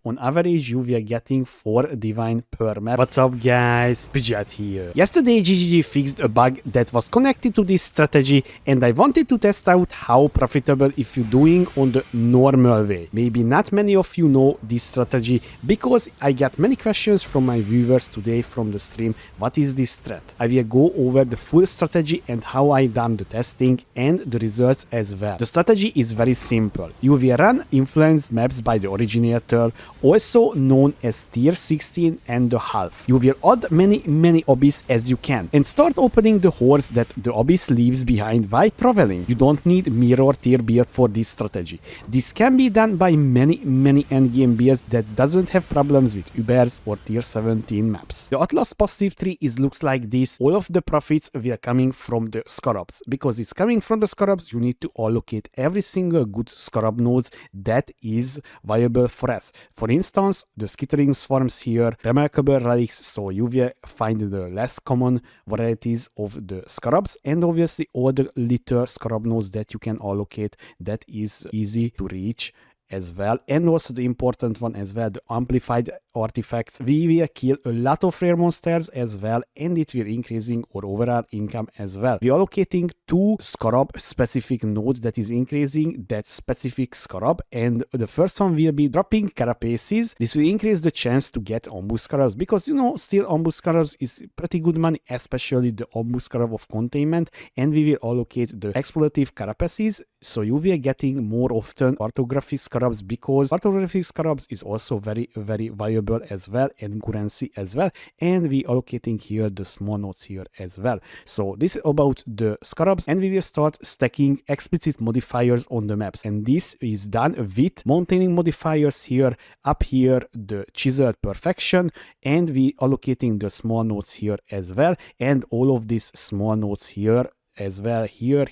on average you will getting 4 divine per map. What's up guys, Pidgeot here. Yesterday GGG fixed a bug that was connected to this strategy, and I wanted to test out how profitable if you're doing on the normal way. Maybe not many of you know this strategy, because I got many questions from my viewers today from the stream. What is this strat? I will go over the full strategy and how I've done the testing and the results as well. The strategy is very simple. You will run influence maps by the originator, also known as tier 16 and a half. You will add many obbies as you can and start opening the holes that the abyss leaves behind while traveling. You don't need mirror tier build for this strategy. This can be done by many endgame builds that doesn't have problems with Ubers or tier 17 maps. The Atlas passive tree looks like this. All of the profits will coming from the Scarabs. Because it's coming from the Scarabs, you need to allocate every single good Scarab nodes that is viable for us. For instance, the skittering swarms here, remarkable relics, so you will find the less common varieties of the Scarabs, and obviously all the little Scarab nodes that you can allocate that is easy to reach as well. And also the important one as well, the amplified artifacts. We will kill a lot of rare monsters as well, and it will increasing our overall income as well. We are allocating 2 Scarab specific nodes that is increasing that specific Scarab, and the first one will be dropping carapaces. This will increase the chance to get ambush Scarabs, because you know still ambush Scarabs is pretty good money, especially the ambush Scarab of containment. And we will allocate the exploitative carapaces, so you will getting more often cartography Scarabs, because cartography Scarabs is also very viable as well, and currency as well. And we allocating here the small nodes here as well. So this is about the Scarabs, and we will start stacking explicit modifiers on the maps, and this is done with maintaining modifiers here, up here the chiseled perfection, and we allocating the small nodes here as well, and all of these small nodes here as well, here,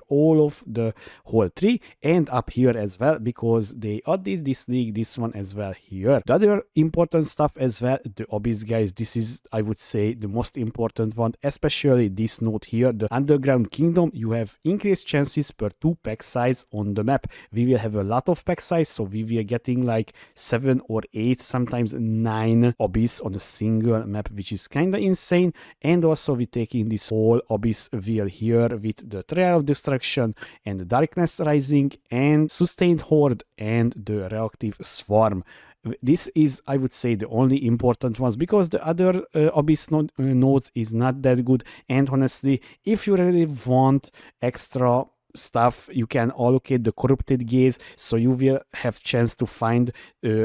all of the whole tree, and up here as well, because they added this league, this one as well here. The other important stuff as well, the obbies guys, this is I would say the most important one, especially this node here, the underground kingdom. You have increased chances per 2 pack size on the map. We will have a lot of pack size, so we will getting like 7 or 8, sometimes 9 obbies on a single map, which is kinda insane. And also we taking this whole obbies wheel here with the Trail of Destruction and the Darkness Rising and Sustained Horde and the Reactive Swarm. This is, I would say, the only important ones, because the other Abyss nodes is not that good. And honestly, if you really want extra stuff, you can allocate the Corrupted Gaze, so you will have chance to find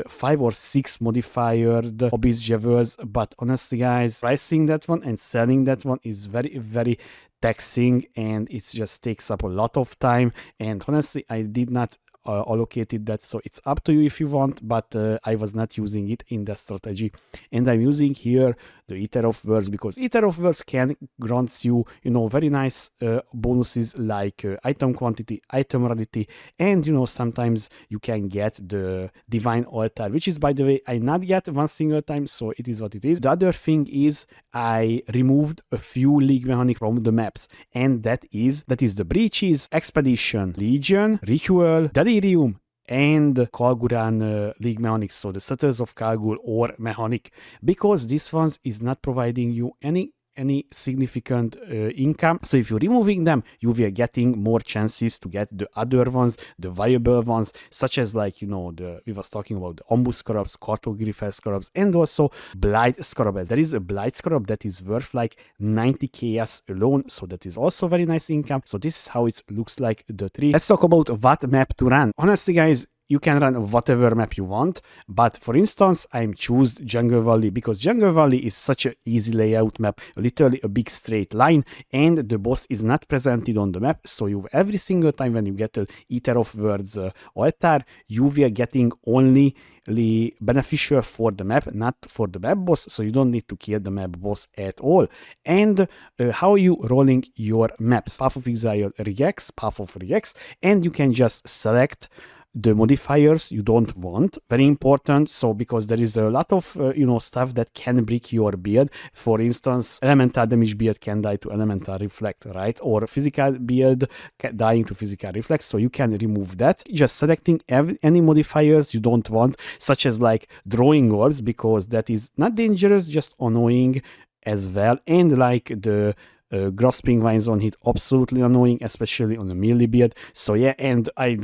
5 or 6 modified Abyss Jewels. But honestly guys, pricing that one and selling that one is very taxing, and it just takes up a lot of time. And honestly, I did not allocated that, so it's up to you if you want, but I was not using it in that strategy. And I'm using here the Ether of Words, because Ether of Words can grant you, you know, very nice bonuses like item quantity, item rarity, and you know, sometimes you can get the Divine Altar, which is, by the way, I not get one single time, so it is what it is. The other thing is I removed a few league mechanics from the maps, and that is the Breaches, Expedition, Legion, Ritual, Delirium, and Kalguran league mechanics, so the Settles of Kalgul or mechanic, because this one is not providing you any significant income. So if you're removing them, you will getting more chances to get the other ones, the viable ones, such as, like, you know, we was talking about the Ambush Scarabs, Cartographer Scarabs, and also Blight Scarabs. There is a Blight Scarab that is worth like 90 KS alone, so that is also very nice income. So this is how it looks like, the tree. Let's talk about what map to run. Honestly guys, you can run whatever map you want, but for instance, I'm choose Jungle Valley, because Jungle Valley is such an easy layout map, literally a big straight line, and the boss is not presented on the map, so you every single time when you get a Ether of Words altar, you will getting only beneficial for the map, not for the map boss, so you don't need to kill the map boss at all. And how you rolling your maps? Path of Exile regex, Path of Regex, and you can just select the modifiers you don't want. Very important. So because there is a lot of stuff that can break your build. For instance, elemental damage build can die to elemental reflect, right? Or physical build dying to physical reflect. So you can remove that, just selecting any modifiers you don't want, such as like drawing orbs, because that is not dangerous, just annoying as well. And like the grasping vines on hit, absolutely annoying, especially on a melee build. So yeah, and I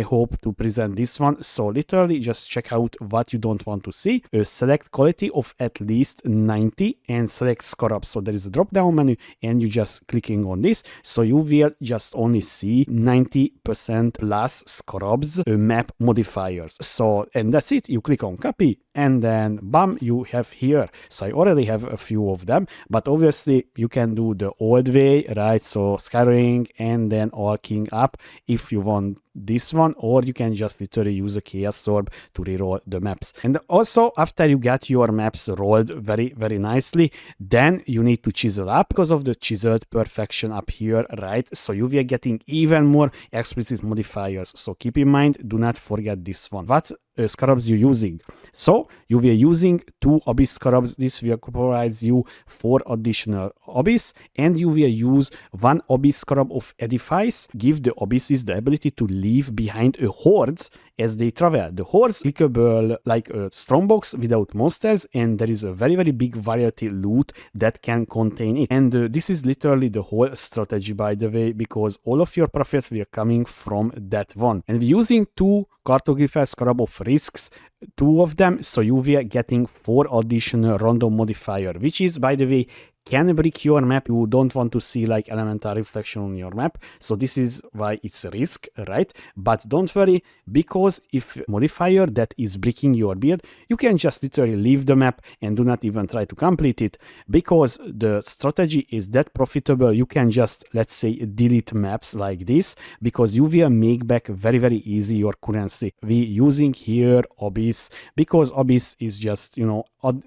hope to present this one. So literally just check out what you don't want to see. Select quality of at least 90 and select Scarabs. So there is a drop down menu and you just clicking on this. So you will just only see 90% plus Scarabs map modifiers. So, and that's it. You click on copy and then bam, you have here. So I already have a few of them, but obviously you can do the old way, right? So scattering and then arcing up if you want this one, or you can just literally use a chaos orb to reroll the maps. And also after you get your maps rolled very nicely, then you need to chisel up because of the chiseled perfection up here, right? So you will getting even more explicit modifiers. So keep in mind, do not forget this one. What Scarabs you using? So you will using 2 Abyss Scarabs. This will provide you 4 additional Abyss, and you will use 1 Abyss Scarab of Edifice. Give the Abysses the ability to leave behind a hordes as they travel. The hordes clickable like a strongbox without monsters, and there is a very big variety loot that can contain it. And this is literally the whole strategy, by the way, because all of your profit will coming from that one. And we're using 2 Cartographer Scarab of Risks, 2 of them, so you will getting 4 additional random modifier, which is, by the way, can break your map. You don't want to see like elemental reflection on your map, so this is why it's a risk, right? But don't worry, because if modifier that is breaking your build, you can just literally leave the map and do not even try to complete it, because the strategy is that profitable. You can just, let's say, delete maps like this, because you will make back very easy your currency. We using here Abyss because Abyss is just,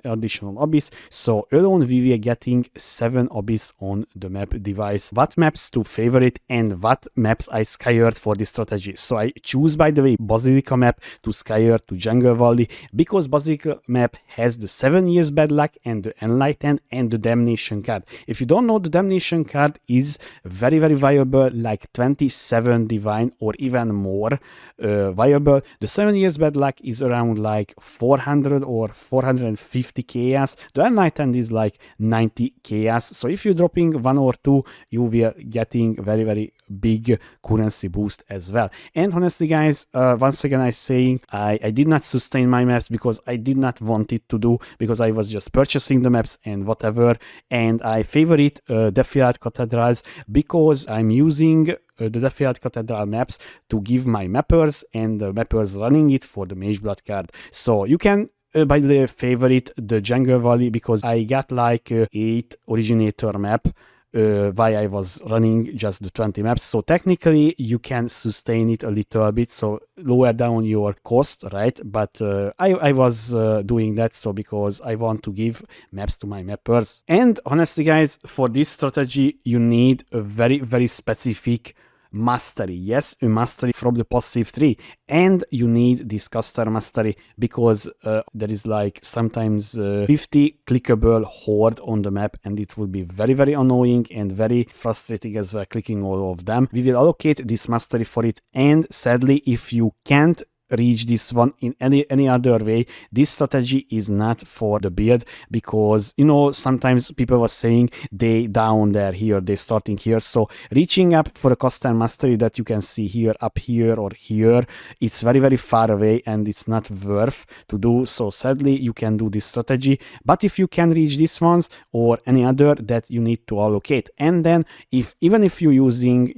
additional Abyss, so alone we will getting 7 Abyss on the map device. What maps to favorite and what maps I scared for this strategy? So I choose, by the way, Basilica map to scare to Jungle Valley, because Basilica map has the 7 years bad luck and the Enlighten and the Damnation card. If you don't know, the Damnation card is very viable, like 27 divine or even more viable. The 7 years bad luck is around like 400 or 450 chaos. The Enlighten is like 90 chaos. So if you're dropping 1 or 2, you will getting very big currency boost as well. And honestly, guys, once again I saying I did not sustain my maps because I did not want it to do, because I was just purchasing the maps and whatever. And I favorite Defiant Cathedrals because I'm using the Defiant Cathedral maps to give my mappers, and the mappers running it for the Mage Blood card. So you can by the way, favorite the Jungle Valley because I got like 8 originator map while I was running just the 20 maps. So technically you can sustain it a little bit, so lower down your cost, right? But I was doing that so because I want to give maps to my mappers. And honestly, guys, for this strategy you need a very specific mastery. Yes, a mastery from the passive tree, and you need this caster mastery because there is like sometimes 50 clickable horde on the map, and it will be very annoying and very frustrating as well clicking all of them. We will allocate this mastery for it, and sadly if you can't reach this one in any other way, this strategy is not for the build, because sometimes people were saying they down there here, they starting here, so reaching up for a custom mastery that you can see here, up here or here, it's very far away and it's not worth to do. So sadly you can do this strategy, but if you can reach these ones or any other, that you need to allocate. And then even if you're using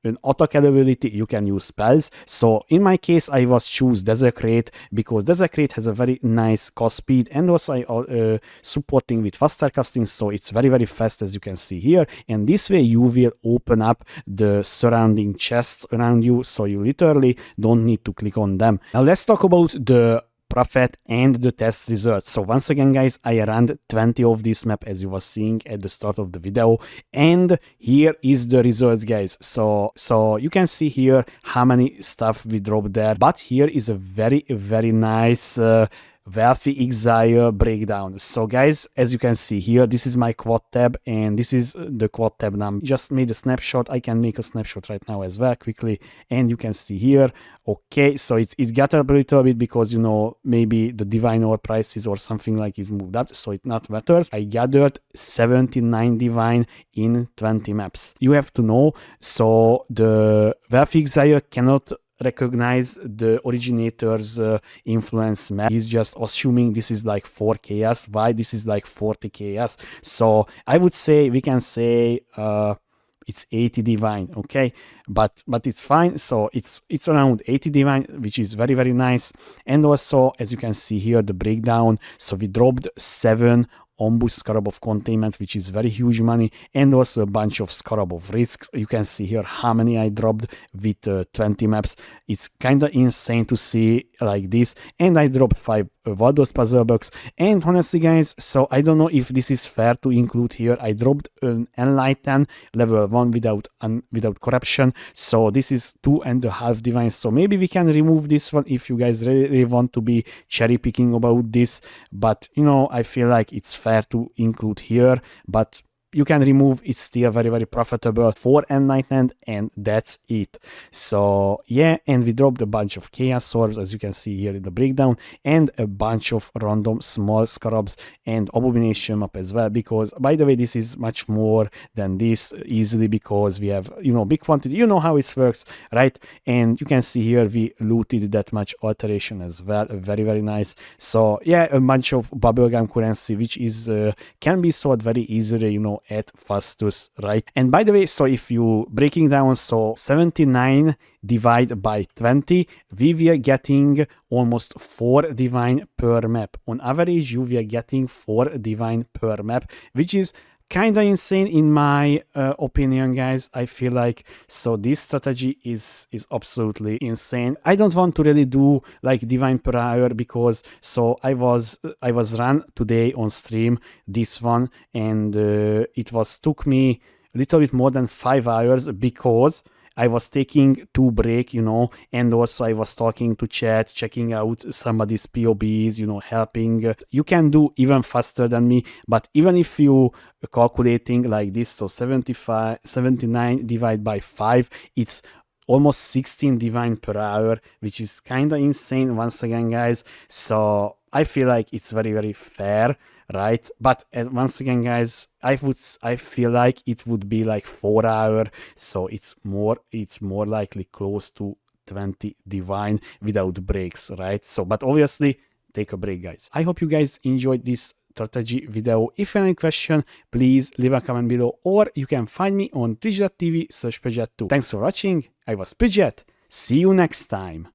an attack ability, you can use spells. So in my case I was choose Desecrate because Desecrate has a very nice cost speed, and also I supporting with faster casting, so it's very fast as you can see here. And this way you will open up the surrounding chests around you, so you literally don't need to click on them. Now let's talk about the profit and the test results. So once again, guys, I ran 20 of this map as you were seeing at the start of the video, and here is the results, guys. So you can see here how many stuff we dropped there, but here is a very nice wealthy Exile breakdown. So guys, as you can see here, this is my quad tab and this is the quad tab number. Just made a snapshot. I can make a snapshot right now as well quickly, and you can see here. Okay, so it's got up a little bit because, you know, maybe the divine ore prices or something like is moved up, so it not matters. I gathered 79 divine in 20 maps. You have to know, so the wealthy Exile cannot recognize the originator's influence map. He's just assuming this is like 4 chaos. Why this is like 40 chaos? So I would say we can say it's 80 divine, okay, but it's fine. So it's around 80 divine, which is very nice. And also, as you can see here, the breakdown, so we dropped 7 Ombus Scarab of Containment, which is very huge money, and also a bunch of Scarab of Risks. You can see here how many I dropped with 20 maps. It's kind of insane to see like this. And I dropped 5 Valdos puzzle box. And honestly, guys, so I don't know if this is fair to include here. I dropped an Enlighten level 1 without corruption. So this is 2.5 divine. So maybe we can remove this one if you guys really want to be cherry picking about this. But you know, I feel like it's fair to include here, but you can remove. It's still very profitable for Enlightened, and that's it. So yeah, and we dropped a bunch of chaos orbs, as you can see here in the breakdown, and a bunch of random small scarabs and abomination map as well, because by the way, this is much more than this easily, because we have, you know, big quantity. You know how it works, right? And you can see here we looted that much alteration as well. Very nice. So yeah, a bunch of bubblegum currency, which is can be sold very easily, you know, at Fastus, right? And by the way, so if you breaking down, so 79 divided by 20, we were getting almost 4 divine per map. On average, you were getting 4 divine per map, which is kind of insane in my opinion, guys. I feel like, so this strategy is absolutely insane. I don't want to really do like divine per hour, because so I was run today on stream this one, and it took me a little bit more than 5 hours, because I was taking 2 break, you know, and also I was talking to chat, checking out somebody's POBs, you know, helping. You can do even faster than me, but even if you calculating like this, so 79 divided by 5, it's almost 16 divine per hour, which is kind of insane once again, guys. So I feel like it's very fair, right? But once again, guys, I feel like it would be like 4 hours, so it's more likely close to 20 divine without breaks, right? So, but obviously take a break, guys. I hope you guys enjoyed this strategy video. If you have any question, please leave a comment below, or you can find me on twitch.tv/Pidget2. Thanks for watching. I was Pidget. See you next time.